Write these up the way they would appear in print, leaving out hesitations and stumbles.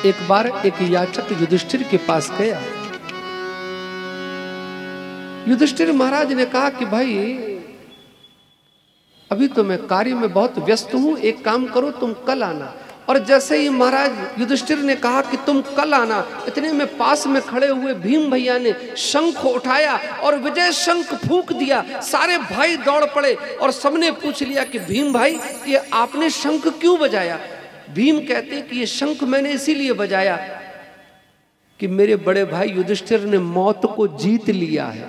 एक बार एक याचक युधिष्ठिर के पास गया। युधिष्ठिर महाराज ने कहा कि भाई अभी तो मैं कार्य में बहुत व्यस्त हूं, एक काम करो तुम कल आना। और जैसे ही महाराज युधिष्ठिर ने कहा कि तुम कल आना, इतने में पास में खड़े हुए भीम भैया ने शंख उठाया और विजय शंख फूंक दिया। सारे भाई दौड़ पड़े और सबने पूछ लिया कि भीम भाई ये आपने शंख क्यों बजाया। भीम कहते कि ये शंख मैंने इसीलिए बजाया कि मेरे बड़े भाई युधिष्ठिर ने मौत को जीत लिया है।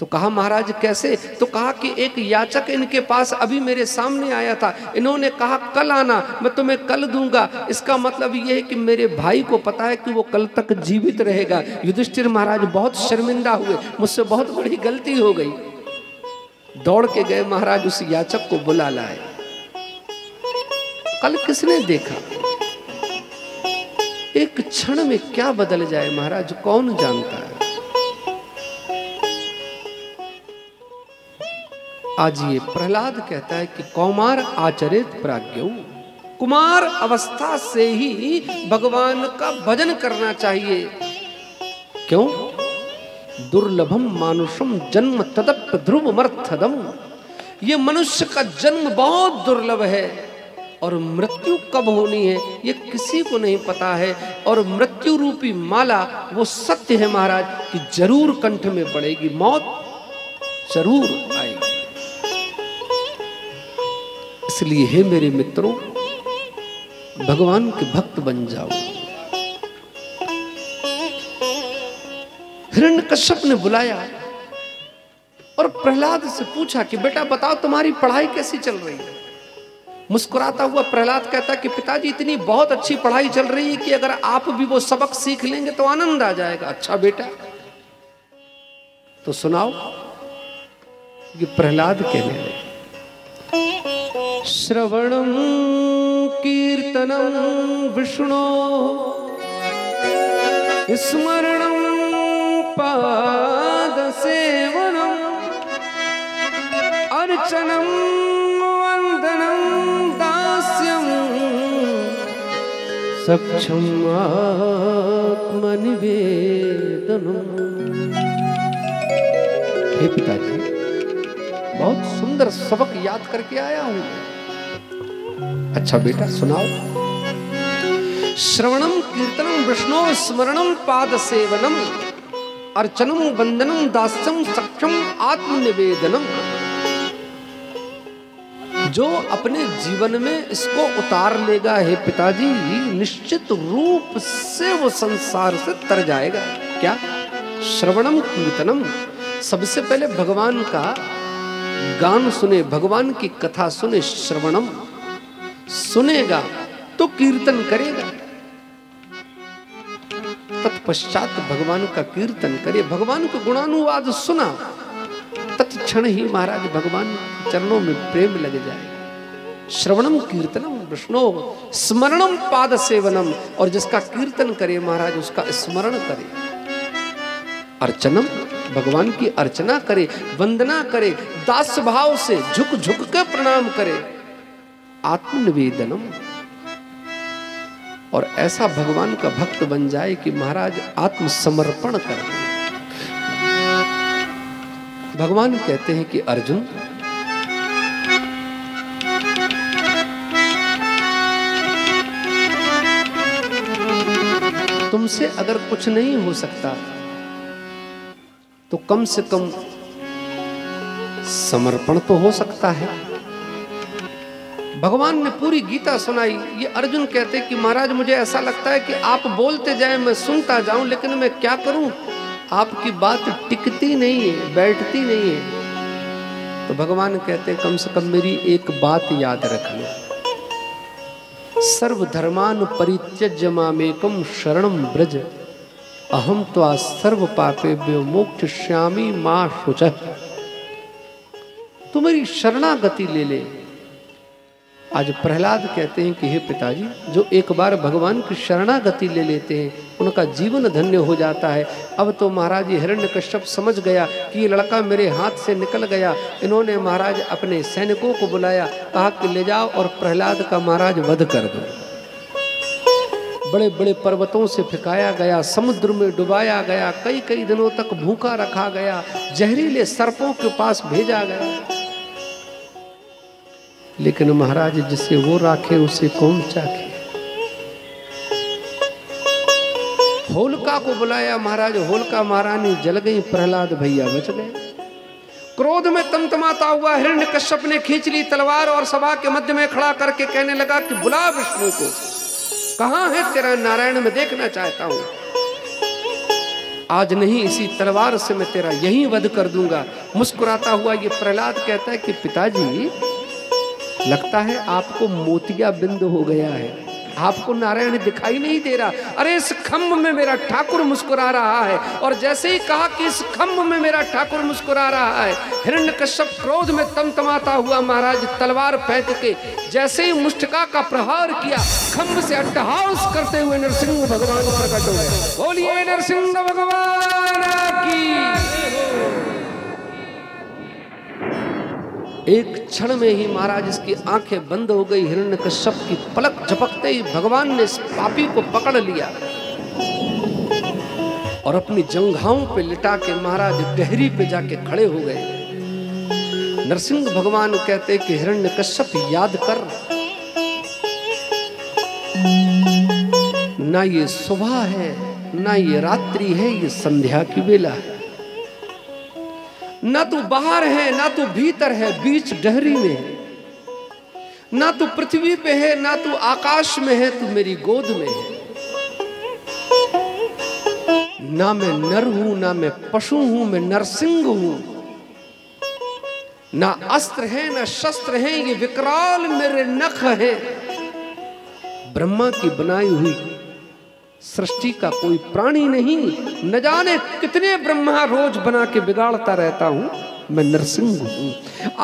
तो कहा महाराज कैसे? तो कहा कि एक याचक इनके पास अभी मेरे सामने आया था, इन्होंने कहा कल आना, मैं तुम्हें कल दूंगा। इसका मतलब यह है कि मेरे भाई को पता है कि वो कल तक जीवित रहेगा। युधिष्ठिर महाराज बहुत शर्मिंदा हुए, मुझसे बहुत बड़ी गलती हो गई। दौड़ के गए महाराज उस याचक को बुला लाए। कल किसने देखा? एक क्षण में क्या बदल जाए महाराज कौन जानता है। आज ये प्रहलाद कहता है कि कौमार आचरित प्राज्ञौ, कुमार अवस्था से ही भगवान का भजन करना चाहिए। क्यों? दुर्लभम मानुषम जन्म तदप ध्रुवमर्थदम। ये मनुष्य का जन्म बहुत दुर्लभ है और मृत्यु कब होनी है ये किसी को नहीं पता है। और मृत्यु रूपी माला वो सत्य है महाराज कि जरूर कंठ में पड़ेगी, मौत जरूर आएगी। इसलिए हे मेरे मित्रों, भगवान के भक्त बन जाओ। हिरण्यकश्यप ने बुलाया और प्रहलाद से पूछा कि बेटा बताओ तुम्हारी पढ़ाई कैसी चल रही है। मुस्कुराता हुआ प्रहलाद कहता कि पिताजी इतनी बहुत अच्छी पढ़ाई चल रही है कि अगर आप भी वो सबक सीख लेंगे तो आनंद आ जाएगा। अच्छा बेटा तो सुनाओ। कि प्रहलाद कहने लगे श्रवणं कीर्तनं विष्णो स्मरणं पादसेवनं अर्चनं वंदनं दास्यं सक्षम आत्मनिवेदनम्। हे पिताजी बहुत सुंदर सबक याद करके आया हूं। अच्छा बेटा सुनाओ। श्रवणम कीर्तनम विष्णु स्मरणम पाद सेवनम अर्चनम वंदनम दास्यम सक्षम आत्मनिवेदनम। जो अपने जीवन में इसको उतार लेगा हे पिताजी, निश्चित रूप से वो संसार से तर जाएगा। क्या? श्रवणम कीर्तनम, सबसे पहले भगवान का गान सुने, भगवान की कथा सुने। श्रवणम सुनेगा तो कीर्तन करेगा, तत्पश्चात भगवान का कीर्तन करे। भगवान को गुणानुवाद सुना, तत्क्षण ही महाराज भगवान चरणों में प्रेम लग जाएगा। श्रवणम कीर्तनम विष्णु स्मरणम पाद सेवनम, और जिसका कीर्तन करे महाराज उसका स्मरण करे। अर्चनम, भगवान की अर्चना करे, वंदना करे, दास भाव से झुक झुक कर प्रणाम करे। आत्मनिवेदनम, और ऐसा भगवान का भक्त बन जाए कि महाराज आत्मसमर्पण कर दे। भगवान कहते हैं कि अर्जुन तुमसे अगर कुछ नहीं हो सकता तो कम से कम समर्पण तो हो सकता है। भगवान ने पूरी गीता सुनाई। ये अर्जुन कहते कि महाराज मुझे ऐसा लगता है कि आप बोलते जाएं मैं सुनता जाऊं, लेकिन मैं क्या करूं, आपकी बात टिकती नहीं है, बैठती नहीं है। तो भगवान कहते कम से कम मेरी एक बात याद रख लो। सर्वधर्मान परित्यज्य मामेकम शरणं व्रज अहम त्वा सर्व पापेभ्यो मोक्षयिष्यामि मा शुचः। तू मेरी शरणागति ले ले। आज प्रहलाद कहते हैं कि हे पिताजी, जो एक बार भगवान की शरणागति ले लेते हैं उनका जीवन धन्य हो जाता है। अब तो महाराज ये हिरण्यकश्यप समझ गया कि ये लड़का मेरे हाथ से निकल गया। इन्होंने महाराज अपने सैनिकों को बुलाया, कहा कि ले जाओ और प्रहलाद का महाराज वध कर दो। बड़े बड़े पर्वतों से फेंकाया गया, समुद्र में डुबाया गया, कई कई दिनों तक भूखा रखा गया, जहरीले सर्पों के पास भेजा गया। लेकिन महाराज जिसे वो राखे उसे कौन चाखे। होलिका को बुलाया महाराज, होलिका महारानी जल गई, प्रहलाद भैया बच गए। क्रोध में तमतमाता हुआ हिरण्यकश्यप ने खींच ली तलवार और सभा के मध्य में खड़ा करके कहने लगा कि बुला विष्णु को, कहां है तेरा नारायण, मैं देखना चाहता हूं। आज नहीं, इसी तलवार से मैं तेरा यहीं वध कर दूंगा। मुस्कुराता हुआ ये प्रहलाद कहता है कि पिताजी, लगता है आपको मोतिया बिंद हो गया है, आपको नारायण दिखाई नहीं दे रहा। अरे इस खम्भ में मेरा ठाकुर मुस्कुरा रहा है। और जैसे ही कहा कि इस खम्भ में मेरा ठाकुर मुस्कुरा रहा है, हिरण्यकश्यप क्रोध में तमतमाता हुआ महाराज तलवार फेंक के जैसे ही मुष्टिका का प्रहार किया, खम्भ से अट्टहास करते हुए नरसिंह भगवान प्रकट हो गए। बोलिए नरसिंह भगवान की। एक क्षण में ही महाराज इसकी आंखें बंद हो गई। हिरण्यकश्यप की पलक झपकते ही भगवान ने इस पापी को पकड़ लिया और अपनी जंघाओं पे लिटा के महाराज गहरी पे जाके खड़े हो गए। नरसिंह भगवान कहते कि हिरण्यकश्यप याद कर, ना ये सुबह है, ना ये रात्रि है, ये संध्या की बेला है। ना तू बाहर है, ना तू भीतर है, बीच डहरी में है। ना तू पृथ्वी पे है, ना तू आकाश में है, तू मेरी गोद में है। ना मैं नर हूं, ना मैं पशु हूं, मैं नरसिंह हूं। ना अस्त्र है, ना शस्त्र है, ये विकराल मेरे नख है। ब्रह्मा की बनाई हुई सृष्टि का कोई प्राणी नहीं। न जाने कितने ब्रह्मा रोज बना के बिगाड़ता रहता हूं, मैं नरसिंह हूं।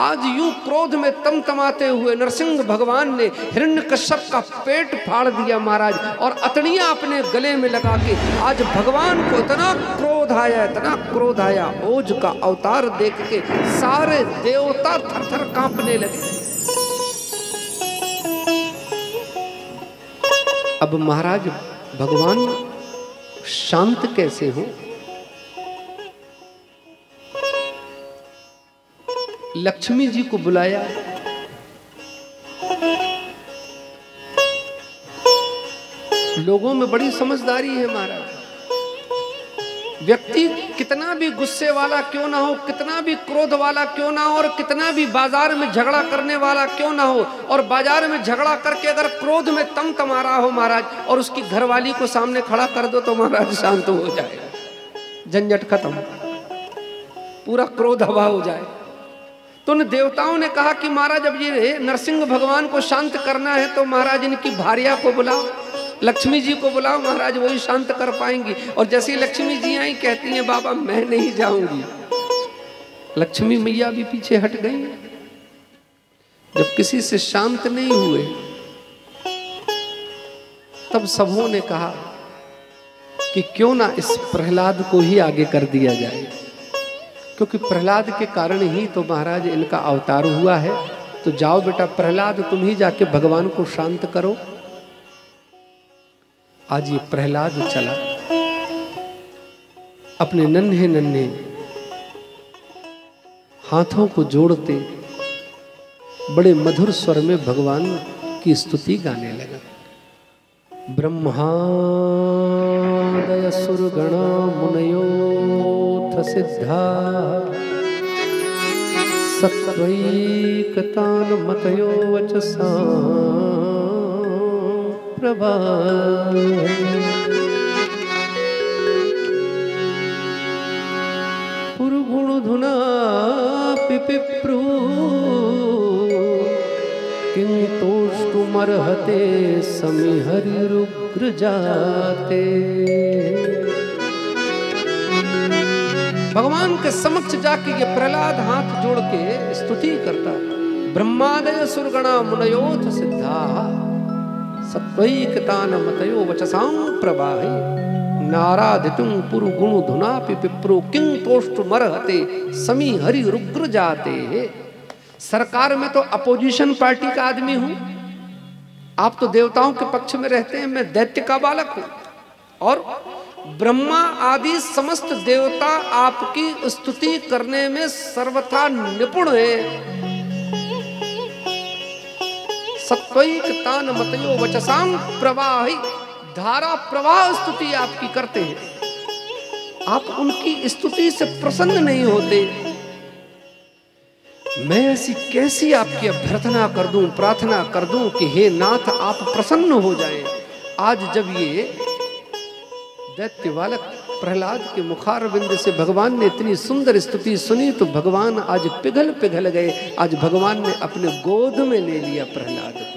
आज यूं क्रोध में तमतमाते हुए नरसिंह भगवान ने हिरण्यकश्यप का पेट फाड़ दिया महाराज, और अतड़ियां अपने गले में लगा के आज भगवान को इतना क्रोध आया, इतना क्रोध आया, ओज का अवतार देख के सारे देवता थर-थर कांपने लगे। अब महाराज भगवान शांत कैसे हो? लक्ष्मी जी को बुलाया, लोगों में बड़ी समझदारी है महाराज। व्यक्ति कितना भी गुस्से वाला क्यों ना हो, कितना भी क्रोध वाला क्यों ना हो, और कितना भी बाजार में झगड़ा करने वाला क्यों ना हो, और बाजार में झगड़ा करके अगर क्रोध में तमतमा रहा हो महाराज, और उसकी घरवाली को सामने खड़ा कर दो तो महाराज शांत हो जाएगा, झंझट खत्म, पूरा क्रोध हवा हो जाए। तो उन देवताओं ने कहा कि महाराज अब ये नरसिंह भगवान को शांत करना है तो महाराज इनकी भार्या को बुलाओ, लक्ष्मी जी को बुलाओ, महाराज वही शांत कर पाएंगी। और जैसे लक्ष्मी जी आई कहती हैं बाबा मैं नहीं जाऊंगी। लक्ष्मी मैया भी पीछे हट गई। जब किसी से शांत नहीं हुए तब सबों ने कहा कि क्यों ना इस प्रहलाद को ही आगे कर दिया जाए, क्योंकि प्रहलाद के कारण ही तो महाराज इनका अवतार हुआ है। तो जाओ बेटा प्रहलाद, तुम ही जाके भगवान को शांत करो। आज ये प्रहलाद चला अपने नन्हे नन्हे हाथों को जोड़ते बड़े मधुर स्वर में भगवान की स्तुति गाने लगा। ब्रह्मादय सुरगणा मुनयोऽथ सिद्धा सत्वैकतान् मतयो वचसा प्रभा। पुरुगुण धुना पिपिप्रु किंतोष्टुमर्हते समिहरिरुग्र जाते। भगवान के समक्ष जाके ये प्रहलाद हाथ जोड़ के स्तुति करता। ब्रह्मादय सुरगणा मुनयोऽथ सिद्धा सत्वैकतान मतयो वचसां प्रवाहे नाराधितुं पुरुगुण धुनापि पिप्रो किं तोष्टुमर्हते समी हरि रुग्र जाते। सरकार में तो अपोजिशन पार्टी का आदमी हूं, आप तो देवताओं के पक्ष में रहते हैं, मैं दैत्य का बालक हूं। और ब्रह्मा आदि समस्त देवता आपकी स्तुति करने में सर्वथा निपुण है। सत्वैक तान मतयो वचसां प्रवाहि, धारा प्रवाह स्तुति आपकी करते हैं। आप उनकी स्तुति से प्रसन्न नहीं होते। मैं ऐसी कैसी आपकी अभ्यर्थना कर दूं, प्रार्थना कर दूं कि हे नाथ आप प्रसन्न हो जाएं। आज जब ये दैत्य बालक प्रहलाद के मुखारविंद से भगवान ने इतनी सुंदर स्तुति सुनी तो भगवान आज पिघल गए। आज भगवान ने अपने गोद में ले लिया प्रहलाद।